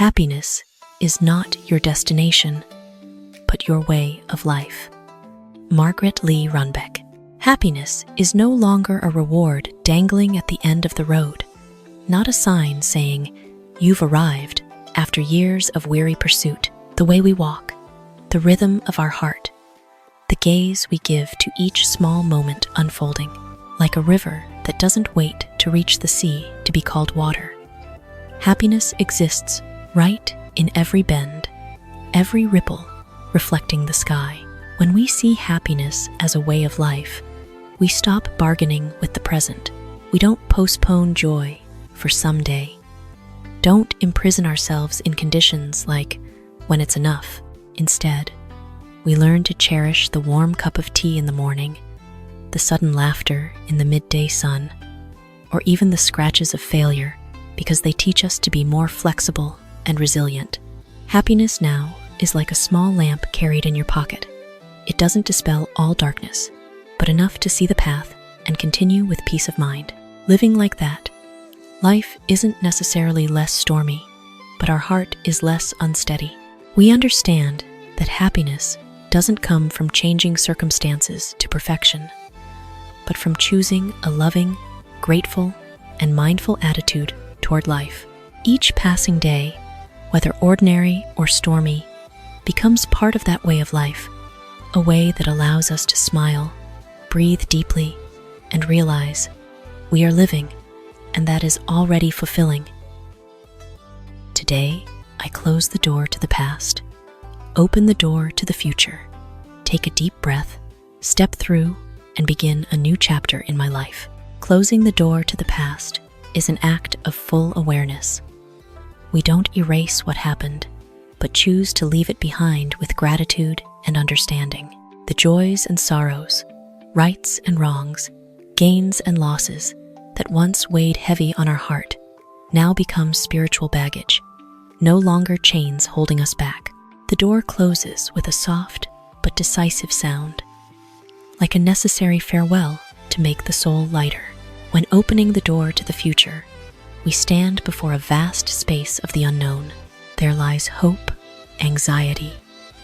Happiness is not your destination, but your way of life. Margaret Lee Runbeck. Happiness is no longer a reward dangling at the end of the road, not a sign saying, "You've arrived," after years of weary pursuit. The way we walk, the rhythm of our heart, the gaze we give to each small moment unfolding, like a river that doesn't wait to reach the sea to be called water. Happiness exists right in every bend, every ripple reflecting the sky. When we see happiness as a way of life, we stop bargaining with the present. We don't postpone joy for someday. Don't imprison ourselves in conditions like when it's enough. Instead, we learn to cherish the warm cup of tea in the morning, the sudden laughter in the midday sun, or even the scratches of failure, because they teach us to be more flexible and resilient. Happiness now is like a small lamp carried in your pocket. It doesn't dispel all darkness, but enough to see the path and continue with peace of mind. Living like that, life isn't necessarily less stormy, but our heart is less unsteady. We understand that happiness doesn't come from changing circumstances to perfection, but from choosing a loving, grateful, and mindful attitude toward life. Each passing day, whether ordinary or stormy, becomes part of that way of life, a way that allows us to smile, breathe deeply, and realize we are living, and that is already fulfilling. Today, I close the door to the past, open the door to the future, take a deep breath, step through, and begin a new chapter in my life. Closing the door to the past is an act of full awareness. We don't erase what happened, but choose to leave it behind with gratitude and understanding. The joys and sorrows, rights and wrongs, gains and losses that once weighed heavy on our heart now become spiritual baggage, no longer chains holding us back. The door closes with a soft but decisive sound, like a necessary farewell to make the soul lighter. When opening the door to the future, we stand before a vast space of the unknown. There lies hope, anxiety,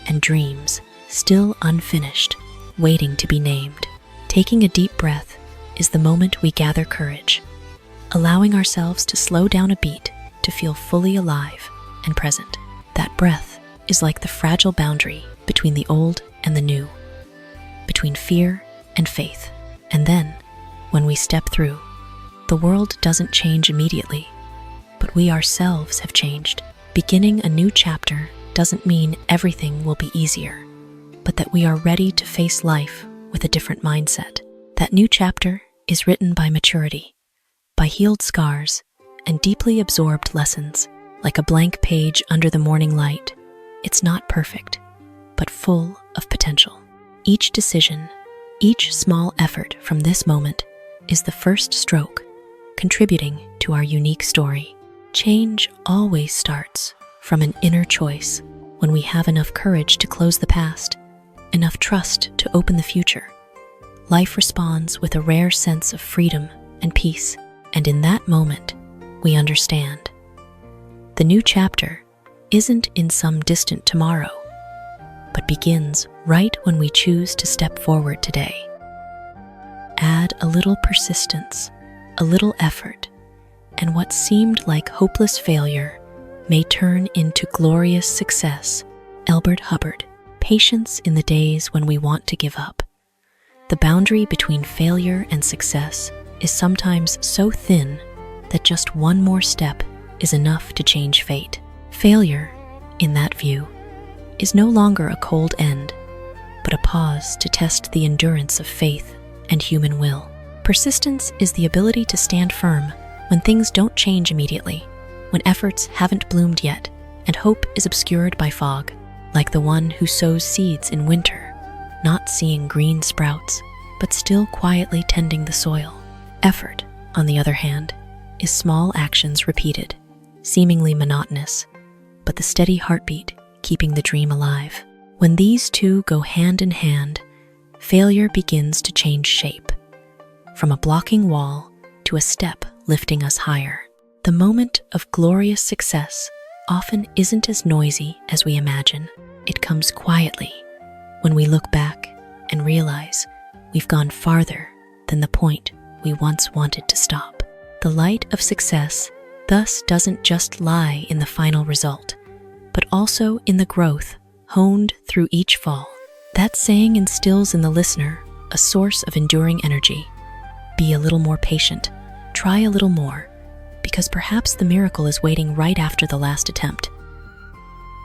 and dreams still unfinished, waiting to be named. Taking a deep breath is the moment we gather courage, allowing ourselves to slow down a beat to feel fully alive and present. That breath is like the fragile boundary between the old and the new, between fear and faith. And then, when we step through, the world doesn't change immediately, but we ourselves have changed. Beginning a new chapter doesn't mean everything will be easier, but that we are ready to face life with a different mindset. That new chapter is written by maturity, by healed scars, and deeply absorbed lessons. Like a blank page under the morning light, it's not perfect, but full of potential. Each decision, each small effort from this moment is the first stroke, contributing to our unique story. Change always starts from an inner choice. When we have enough courage to close the past, enough trust to open the future, life responds with a rare sense of freedom and peace. And in that moment, we understand. The new chapter isn't in some distant tomorrow, but begins right when we choose to step forward today. Add a little persistence, a little effort, and what seemed like hopeless failure may turn into glorious success. Elbert Hubbard. Patience in the days when we want to give up. The boundary between failure and success is sometimes so thin that just one more step is enough to change fate. Failure, in that view, is no longer a cold end, but a pause to test the endurance of faith and human will. Persistence is the ability to stand firm when things don't change immediately, when efforts haven't bloomed yet, and hope is obscured by fog, like the one who sows seeds in winter, not seeing green sprouts, but still quietly tending the soil. Effort, on the other hand, is small actions repeated, seemingly monotonous, but the steady heartbeat keeping the dream alive. When these two go hand in hand, failure begins to change shape, from a blocking wall to a step lifting us higher. The moment of glorious success often isn't as noisy as we imagine. It comes quietly when we look back and realize we've gone farther than the point we once wanted to stop. The light of success thus doesn't just lie in the final result, but also in the growth honed through each fall. That saying instills in the listener a source of enduring energy. Be a little more patient, try a little more, because perhaps the miracle is waiting right after the last attempt.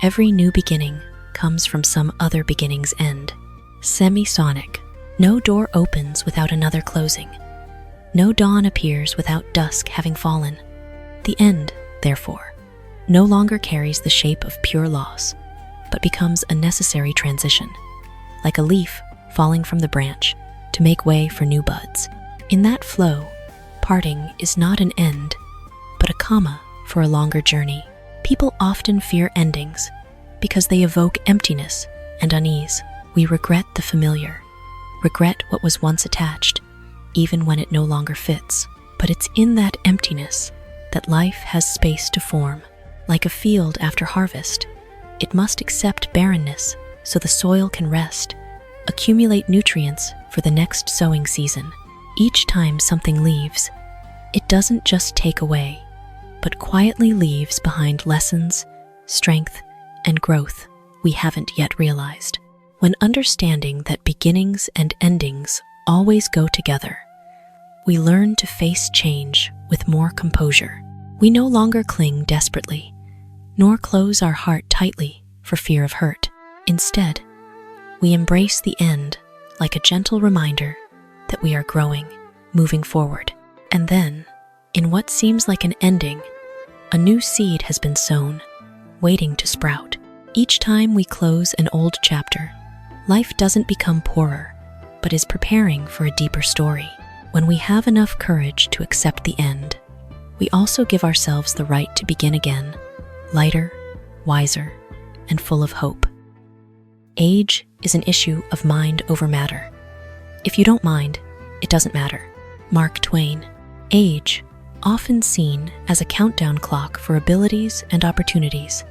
Every new beginning comes from some other beginning's end. Semisonic. No door opens without another closing. No dawn appears without dusk having fallen. The end, therefore, no longer carries the shape of pure loss, but becomes a necessary transition, like a leaf falling from the branch to make way for new buds. In that flow, parting is not an end, but a comma for a longer journey. People often fear endings because they evoke emptiness and unease. We regret the familiar, regret what was once attached, even when it no longer fits. But it's in that emptiness that life has space to form. Like a field after harvest, it must accept barrenness so the soil can rest, accumulate nutrients for the next sowing season. Each time something leaves, it doesn't just take away, but quietly leaves behind lessons, strength, and growth we haven't yet realized. When understanding that beginnings and endings always go together, we learn to face change with more composure. We no longer cling desperately, nor close our heart tightly for fear of hurt. Instead, we embrace the end like a gentle reminder that we are growing, moving forward. And then, in what seems like an ending, a new seed has been sown, waiting to sprout. Each time we close an old chapter, life doesn't become poorer, but is preparing for a deeper story. When we have enough courage to accept the end, we also give ourselves the right to begin again, lighter, wiser, and full of hope. Age is an issue of mind over matter. If you don't mind, it doesn't matter. Mark Twain. Age, often seen as a countdown clock for abilities and opportunities,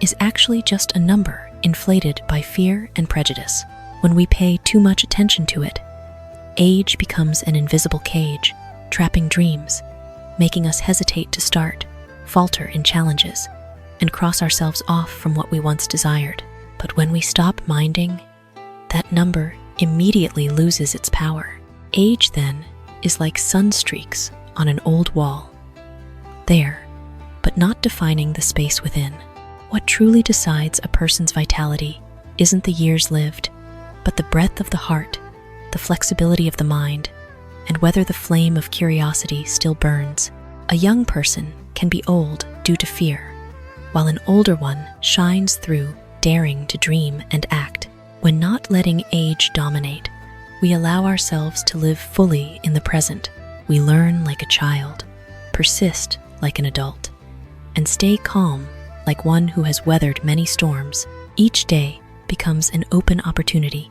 is actually just a number inflated by fear and prejudice. When we pay too much attention to it, age becomes an invisible cage, trapping dreams, making us hesitate to start, falter in challenges, and cross ourselves off from what we once desired. But when we stop minding, that number immediately loses its power. Age, then, is like sun streaks on an old wall. There, but not defining the space within. What truly decides a person's vitality isn't the years lived, but the breadth of the heart, the flexibility of the mind, and whether the flame of curiosity still burns. A young person can be old due to fear, while an older one shines through daring to dream and act. When not letting age dominate, we allow ourselves to live fully in the present. We learn like a child, persist like an adult, and stay calm like one who has weathered many storms. Each day becomes an open opportunity,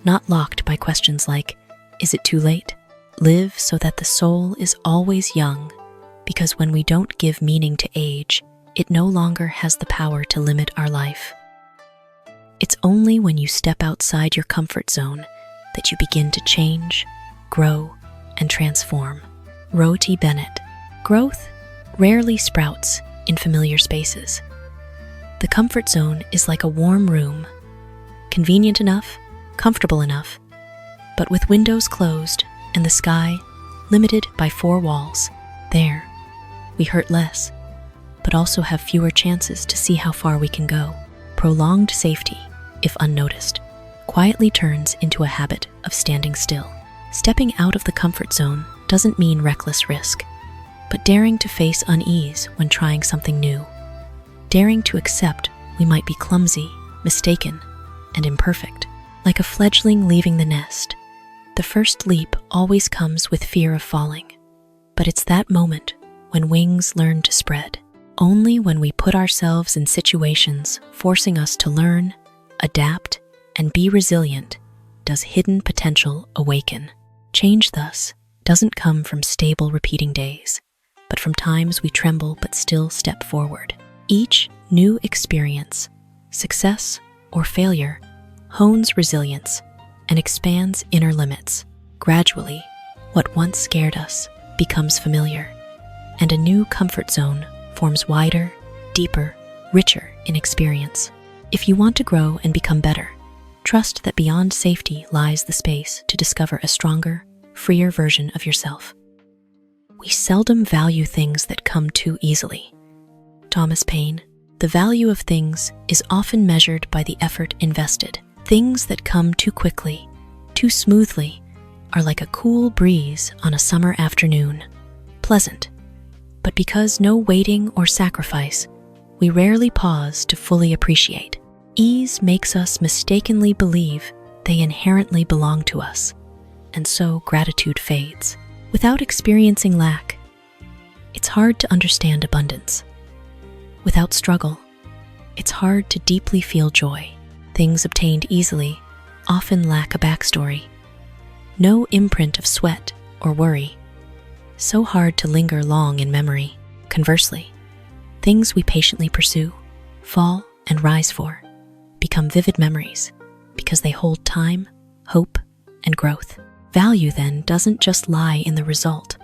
not locked by questions like, is it too late? Live so that the soul is always young, because when we don't give meaning to age, it no longer has the power to limit our life. It's only when you step outside your comfort zone that you begin to change, grow, and transform. Bennett. Growth rarely sprouts in familiar spaces. The comfort zone is like a warm room, convenient enough, comfortable enough, but with windows closed and the sky limited by four walls. There, we hurt less, but also have fewer chances to see how far we can go. Prolonged safety, if unnoticed, quietly turns into a habit of standing still. Stepping out of the comfort zone doesn't mean reckless risk, but daring to face unease when trying something new. Daring to accept we might be clumsy, mistaken, and imperfect. Like a fledgling leaving the nest, the first leap always comes with fear of falling. But it's that moment when wings learn to spread. Only when we put ourselves in situations forcing us to learn, adapt, and be resilient does hidden potential awaken. Change, thus, doesn't come from stable repeating days, but from times we tremble but still step forward. Each new experience, success or failure, hones resilience and expands inner limits. Gradually, what once scared us becomes familiar, and a new comfort zone forms wider, deeper, richer in experience. If you want to grow and become better, trust that beyond safety lies the space to discover a stronger, freer version of yourself. We seldom value things that come too easily. Thomas Paine. The value of things is often measured by the effort invested. Things that come too quickly, too smoothly, are like a cool breeze on a summer afternoon. Pleasant, but because no waiting or sacrifice, we rarely pause to fully appreciate. Ease makes us mistakenly believe they inherently belong to us, and so gratitude fades. Without experiencing lack, it's hard to understand abundance. Without struggle, it's hard to deeply feel joy. Things obtained easily often lack a backstory. No imprint of sweat or worry. So hard to linger long in memory. Conversely, things we patiently pursue, fall and rise for, become vivid memories because they hold time, hope, and growth. Value then doesn't just lie in the result,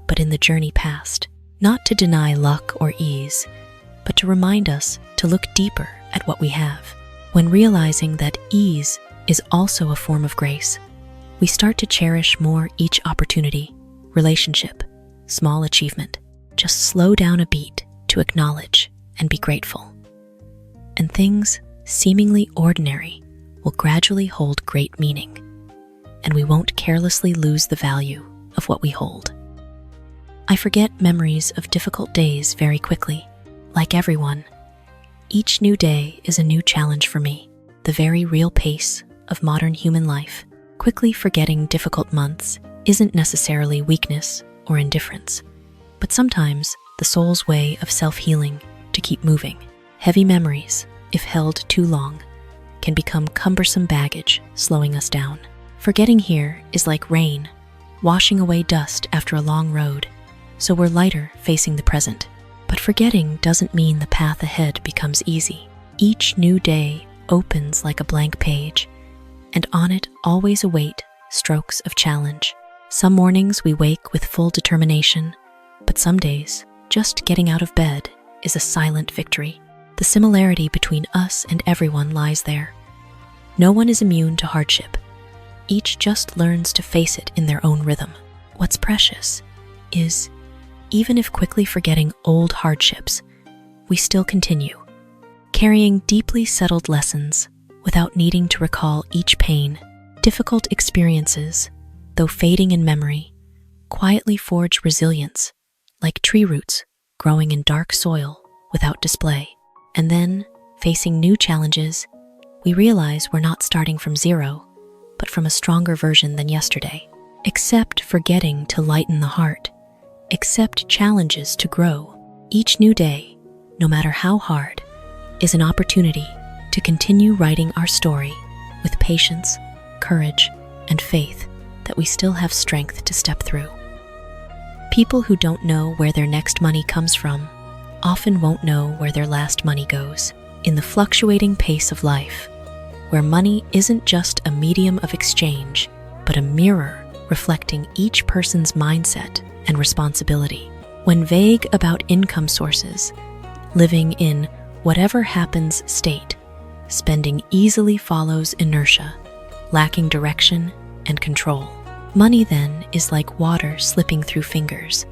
but in the journey past. Not to deny luck or ease, but to remind us to look deeper at what we have. When realizing that ease is also a form of grace, we start to cherish more each opportunity, relationship, small achievement. Just slow down a beat to acknowledge and be grateful. And things seemingly ordinary will gradually hold great meaning, and we won't carelessly lose the value of what we hold. I forget memories of difficult days very quickly. Like everyone, each new day is a new challenge for me, the very real pace of modern human life. Quickly forgetting difficult months isn't necessarily weakness or indifference, but sometimes the soul's way of self-healing to keep moving. Heavy memories, if held too long, can become cumbersome baggage, slowing us down. Forgetting here is like rain, washing away dust after a long road, so we're lighter facing the present. But forgetting doesn't mean the path ahead becomes easy. Each new day opens like a blank page, and on it always await strokes of challenge. Some mornings we wake with full determination, but some days, just getting out of bed is a silent victory. The similarity between us and everyone lies there. No one is immune to hardship. Each just learns to face it in their own rhythm. What's precious is, even if quickly forgetting old hardships, we still continue, carrying deeply settled lessons without needing to recall each pain. Difficult experiences, though fading in memory, quietly forge resilience, like tree roots growing in dark soil without display. And then, facing new challenges, we realize we're not starting from zero, but from a stronger version than yesterday. Accept forgetting to lighten the heart. Accept challenges to grow. Each new day, no matter how hard, is an opportunity to continue writing our story with patience, courage, and faith that we still have strength to step through. People who don't know where their next money comes from often won't know where their last money goes. In the fluctuating pace of life, where money isn't just a medium of exchange, but a mirror reflecting each person's mindset and responsibility. When vague about income sources, living in whatever happens state, spending easily follows inertia, lacking direction and control. Money then is like water slipping through fingers,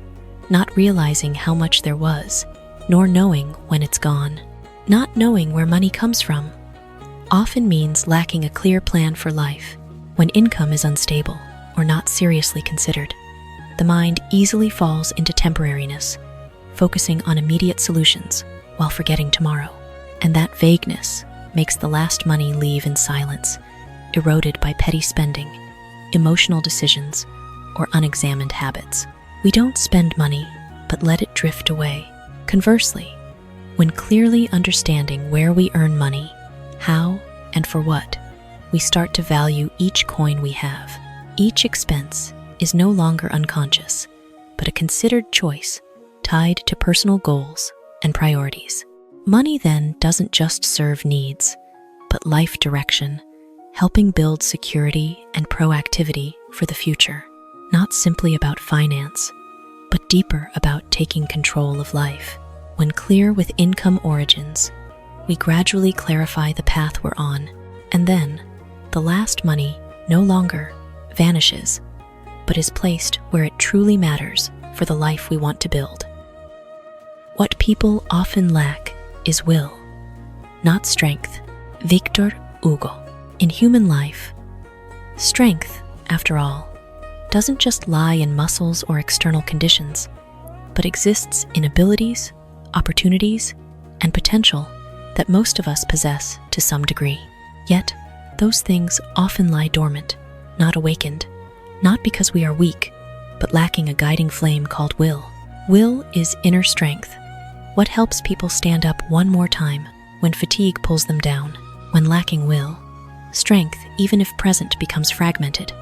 not realizing how much there was, nor knowing when it's gone. Not knowing where money comes from often means lacking a clear plan for life. When income is unstable or not seriously considered, the mind easily falls into temporariness, focusing on immediate solutions while forgetting tomorrow. And that vagueness makes the last money leave in silence, eroded by petty spending, emotional decisions, or unexamined habits. We don't spend money, but let it drift away. Conversely, when clearly understanding where we earn money, how, and for what, we start to value each coin we have. Each expense is no longer unconscious, but a considered choice tied to personal goals and priorities. Money then doesn't just serve needs, but life direction, helping build security and proactivity for the future. Not simply about finance, but deeper about taking control of life. When clear with income origins, we gradually clarify the path we're on, and then the last money no longer vanishes, but is placed where it truly matters for the life we want to build. What people often lack is will, not strength. Victor Hugo. In human life, strength, after all, doesn't just lie in muscles or external conditions, but exists in abilities, opportunities, and potential that most of us possess to some degree. Yet, those things often lie dormant, not awakened, not because we are weak, but lacking a guiding flame called will. Will is inner strength, what helps people stand up one more time when fatigue pulls them down. When lacking will, strength, even if present, becomes fragmented,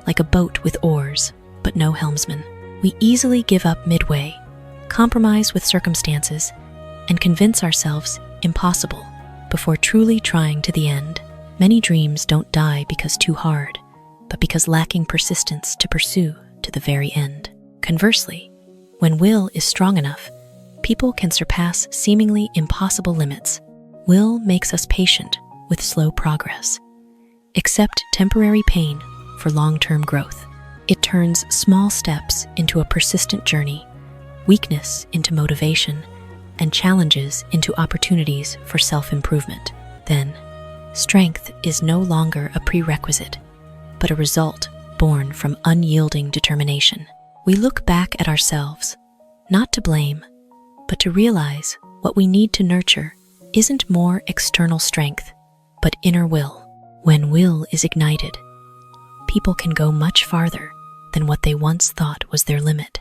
like a boat with oars, but no helmsman. We easily give up midway, compromise with circumstances, and convince ourselves impossible before truly trying to the end. Many dreams don't die because too hard, but because lacking persistence to pursue to the very end. Conversely, when will is strong enough, people can surpass seemingly impossible limits. Will makes us patient with slow progress, accept temporary pain for long-term growth. It turns small steps into a persistent journey, weakness into motivation, and challenges into opportunities for self-improvement. Then, strength is no longer a prerequisite, but a result born from unyielding determination. We look back at ourselves, not to blame, but to realize what we need to nurture isn't more external strength, but inner will. When will is ignited, people can go much farther than what they once thought was their limit.